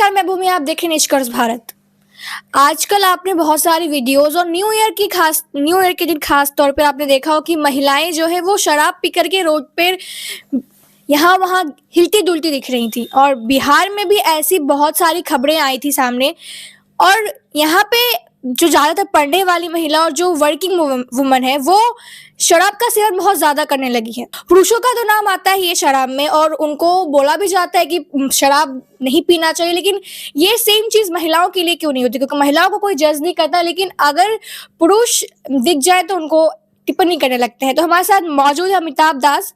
नमस्कार, मैं भूमि, आप देख रहे हैं निष्कर्ष भारत। आजकल आपने बहुत सारी वीडियोज़ और न्यू ईयर के दिन खास तौर पे आपने देखा हो कि महिलाएँ जो है वो शराब पी कर के रोड पे यहाँ-वहाँ हिलती-डुलती दिख रही थी और बिहार में भी ऐसी बहुत सारी खबरें आई थी सामने और यहाँ पे जो ज़्यादातर पढ़ने वाली महिला और जो वर्किंग वुमन है वो शराब का सेवन बहुत ज़्यादा करने लगी है। पुरुषों का तो नाम आता ही है शराब में और उनको बोला भी जाता है कि शराब नहीं पीना चाहिए, लेकिन ये सेम चीज़ महिलाओं के लिए क्यों नहीं होती? क्योंकि महिलाओं को कोई जज नहीं करता, लेकिन अगर पुरुष दिख जाए तो उनको टिप्पणी करने लगते हैं। तो हमारे साथ मौजूद है अमिताभ दास।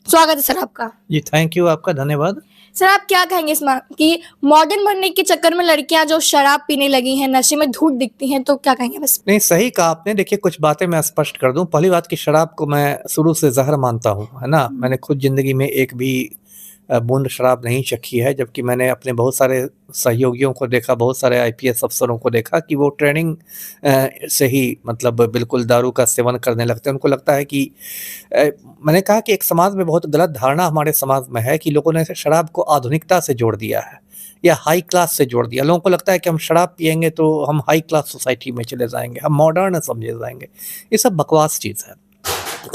स्वागत है सर आपका। जी, थैंक यू, आपका धन्यवाद। सर आप क्या कहेंगे इसमें कि मॉडर्न बनने के चक्कर में लड़कियां जो शराब पीने लगी हैं, नशे में धूत दिखती हैं, तो क्या कहेंगे बस? नहीं, सही कहा आपने। देखिए, कुछ बातें मैं स्पष्ट कर दूँ। पहली बात कि शराब को मैं शुरू से ज़हर मानता हूँ, है ना? मैंने खुद ज़िंदगी में एक भी बूँद शराब नहीं चखी है, जबकि मैंने अपने बहुत सारे सहयोगियों को देखा, बहुत सारे आईपीएस अफ़सरों को देखा कि वो ट्रेनिंग से ही मतलब बिल्कुल दारू का सेवन करने लगते हैं। उनको लगता है कि मैंने कहा कि एक समाज में बहुत गलत धारणा हमारे समाज में है कि लोगों ने शराब को आधुनिकता से जोड़ दिया है या हाई क्लास से जोड़ दिया। लोगों को लगता है कि हम शराब पिएँगे तो हम हाई क्लास सोसाइटी में चले जाएँगे, हम मॉडर्न समझे जाएँगे। ये सब बकवास चीज़ है।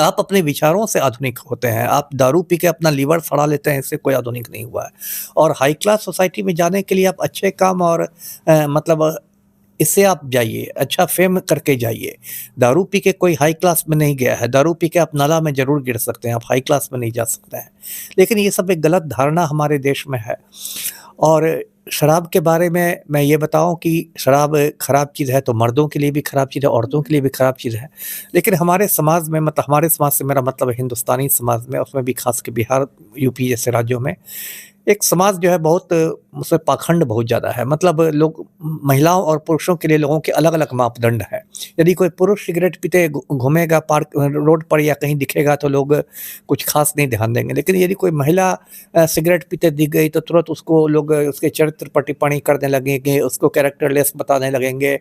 आप अपने विचारों से आधुनिक होते हैं। आप दारू पी के अपना लीवर सड़ा लेते हैं, इससे कोई आधुनिक नहीं हुआ है। और हाई क्लास सोसाइटी में जाने के लिए आप अच्छे काम और मतलब इससे आप जाइए, अच्छा फ़ेम करके जाइए। दारू पी के कोई हाई क्लास में नहीं गया है। दारू पी के आप नाला में ज़रूर गिर सकते हैं, आप हाई क्लास में नहीं जा सकते हैं। लेकिन ये सब एक गलत धारणा हमारे देश में है। और शराब के बारे में मैं ये बताऊँ कि शराब खराब चीज़ है तो मर्दों के लिए भी खराब चीज़ है, औरतों के लिए भी खराब चीज़ है। लेकिन हमारे समाज में मतलब हमारे समाज से मेरा मतलब है हिंदुस्तानी समाज में, उसमें भी ख़ास के बिहार, यूपी जैसे राज्यों में एक समाज जो है बहुत उसमें पाखंड बहुत ज़्यादा है। मतलब लोग महिलाओं और पुरुषों के लिए लोगों के अलग-अलग मापदंड हैं। यदि कोई पुरुष सिगरेट पीते घूमेगा पार्क रोड पर या कहीं दिखेगा तो लोग कुछ ख़ास नहीं ध्यान देंगे। लेकिन यदि कोई महिला सिगरेट पीते दिख गई तो तुरंत उसको लोग उसके चरित्र पर टिप्पणी करने लगेंगे, उसको कैरेक्टरलेस बताने लगेंगे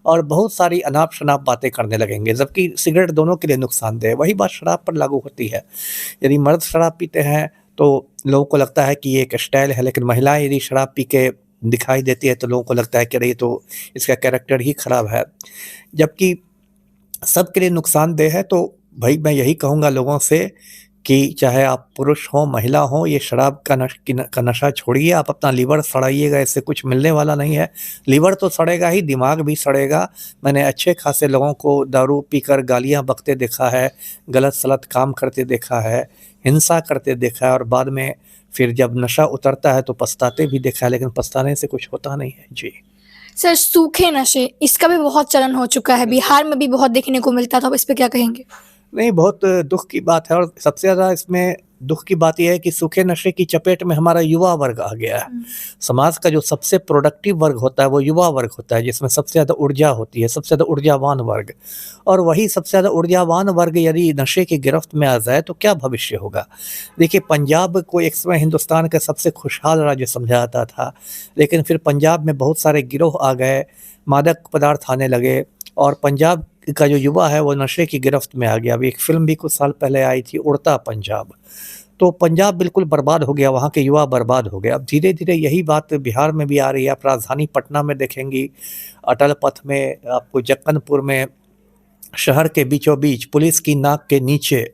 और बहुत सारी अनाप-शनाप बातें करने लगेंगे। जबकि सिगरेट दोनों के लिए नुकसानदेह है। वही बात शराब पर लागू होती है। यदि मर्द शराब पीते हैं तो लोगों को लगता है कि ये एक स्टाइल है, लेकिन महिलाएँ यदि शराब पी के दिखाई देती है तो लोगों को लगता है कि अरे ये तो इसका कैरेक्टर ही खराब है। जबकि सबके लिए नुकसानदेह है। तो भई मैं यही कहूँगा लोगों से कि चाहे आप पुरुष हों, महिला हों, ये शराब का नशा छोड़िए, आप अपना लीवर सड़ाइएगा, इससे कुछ मिलने वाला नहीं है। लीवर तो सड़ेगा ही, दिमाग भी सड़ेगा। मैंने अच्छे खासे लोगों को दारू पीकर गालियाँ बकते देखा है, गलत-सलत काम करते देखा है, हिंसा करते देखा है और बाद में फिर जब नशा उतरता है तो पछताते भी देखा है, लेकिन पछताने से कुछ होता नहीं है। जी। सर सूखे नशे, इसका भी बहुत चलन हो चुका है, बिहार में भी बहुत देखने को मिलता था, आप इस पे क्या कहेंगे? नहीं, बहुत दुःख की बात है और सबसे ज़्यादा इसमें दुःख की बात ये है कि सूखे नशे की चपेट में हमारा युवा वर्ग आ गया है। समाज का जो सबसे प्रोडक्टिव वर्ग होता है वो युवा वर्ग होता है, जिसमें सबसे ज़्यादा ऊर्जा होती है, सबसे ज़्यादा ऊर्जावान वर्ग। और वही सबसे ज़्यादा ऊर्जावान वर्ग यदि नशे की गिरफ्त में आ जाए तो क्या भविष्य होगा? देखिए, पंजाब को एक समय हिंदुस्तान का सबसे खुशहाल राज्य समझा जाता था, लेकिन फिर पंजाब में बहुत सारे गिरोह आ गए, मादक पदार्थ आने लगे और पंजाब का जो युवा है वो नशे की गिरफ्त में आ गया। अभी एक फ़िल्म भी कुछ साल पहले आई थी, उड़ता पंजाब। तो पंजाब बिल्कुल बर्बाद हो गया, वहाँ के युवा बर्बाद हो गए। अब धीरे-धीरे यही बात बिहार में भी आ रही है। आप राजधानी पटना में देखेंगी, अटल पथ में, आपको जक्कनपुर में, शहर के बीचों-बीच, पुलिस की नाक के नीचे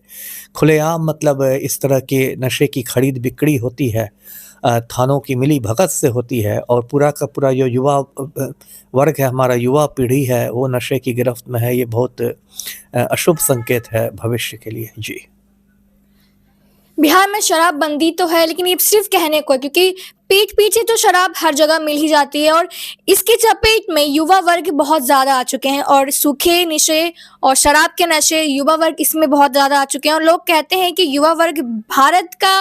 खुलेआम मतलब इस तरह के नशे की खरीद-बिक्री होती है। थानों की मिली-भगत से होती है और पूरा का पूरा जो युवा वर्ग है, हमारा युवा पीढ़ी है, वो नशे की गिरफ्त में है। ये बहुत अशुभ संकेत है भविष्य के लिए। जी। बिहार में शराबबंदी तो है, लेकिन ये सिर्फ कहने को है क्योंकि पीठ पीछे तो शराब हर जगह मिल ही जाती है और इसकी चपेट में युवा वर्ग बहुत ज़्यादा आ चुके हैं और सूखे नशे और शराब के नशे युवा वर्ग इसमें बहुत ज़्यादा आ चुके हैं और लोग कहते हैं कि युवा वर्ग भारत का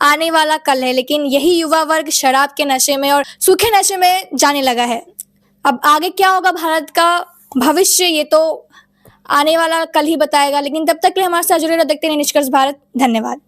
आने वाला कल है, लेकिन यही युवा वर्ग शराब के नशे में और सूखे नशे में जाने लगा है। अब आगे क्या होगा भारत का भविष्य, ये तो आने वाला कल ही बताएगा, लेकिन तब तक के लिए हमारे साथ जुड़े रहो, देखते रहिए निष्कर्ष भारत। धन्यवाद।